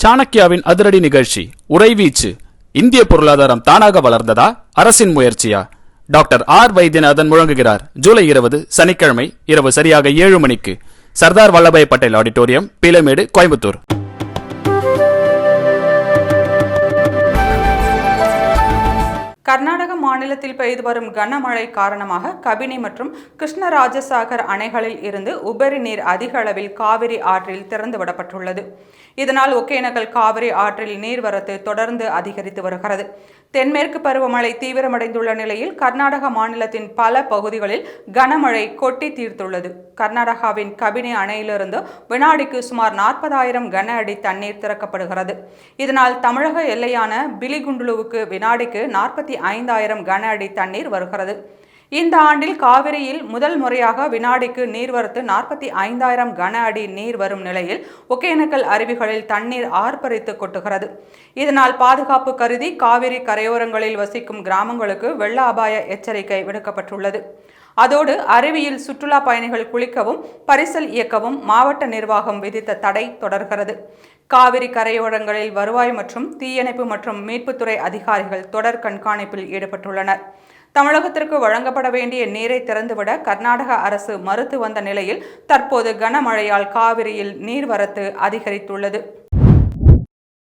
சாணக்கியாவின் அதிரடி நிகழ்ச்சி உறைவீச்சு. இந்திய பொருளாதாரம் தானாக வளர்ந்ததா, அரசின் முயற்சியா? டாக்டர் ஆர் வைத்தியநாதன் முழங்குகிறார். ஜூலை 20 சனிக்கிழமை இரவு சரியாக 7 மணிக்கு சர்தார் வல்லபாய் பட்டேல் ஆடிட்டோரியம், பீலமேடு, கோயம்புத்தூர். கர்நாடக மாநிலத்தில் பெய்து வரும் கனமழை காரணமாக கபினி மற்றும் கிருஷ்ணராஜசாகர் அணைகளில் இருந்து உபரி நீர் அதிக அளவில் காவிரி ஆற்றில் திறந்துவிடப்பட்டுள்ளது. இதனால் ஒகேனக்கல் காவிரி ஆற்றில் நீர்வரத்து தொடர்ந்து அதிகரித்து வருகிறது. தென்மேற்கு பருவமழை தீவிரமடைந்துள்ள நிலையில் கர்நாடக மாநிலத்தின் பல பகுதிகளில் கனமழை கொட்டி தீர்த்துள்ளது. கர்நாடகாவின் கபினி அணையிலிருந்து வினாடிக்கு சுமார் 40,000 கன அடி தண்ணீர் திறக்கப்படுகிறது. இதனால் தமிழக எல்லையான பிலிகுண்டுலுவுக்கு வினாடிக்கு 45,000 கன அடி தண்ணீர் வருகிறது. இந்த ஆண்டில் காவிரியில் முதல் முறையாக வினாடிக்கு நீர்வரத்து 45,000 கன அடி நீர் வரும் நிலையில் ஒகேனக்கல் அருவிகளில் தண்ணீர் ஆர்ப்பரித்து கொட்டுகிறது. இதனால் பாதுகாப்பு கருதி காவிரி கரையோரங்களில் வசிக்கும் கிராமங்களுக்கு வெள்ள அபாய எச்சரிக்கை விடுக்கப்பட்டுள்ளது. அதோடு அருவியில் சுற்றுலா பயணிகள் குளிக்கவும் பரிசல் இயக்கவும் மாவட்ட நிர்வாகம் விதித்த தடை தொடர்கிறது. காவிரி கரையோரங்களில் வருவாய் மற்றும் தீயணைப்பு மற்றும் மீட்புத்துறை அதிகாரிகள் தொடர் கண்காணிப்பில் ஈடுபட்டுள்ளனர். தமிழகத்திற்கு வழங்கப்பட வேண்டிய நீரை திறந்துவிட கர்நாடக அரசு மறுத்து வந்த நிலையில் தற்போது கனமழையால் காவிரியில் நீர்வரத்து அதிகரித்துள்ளது.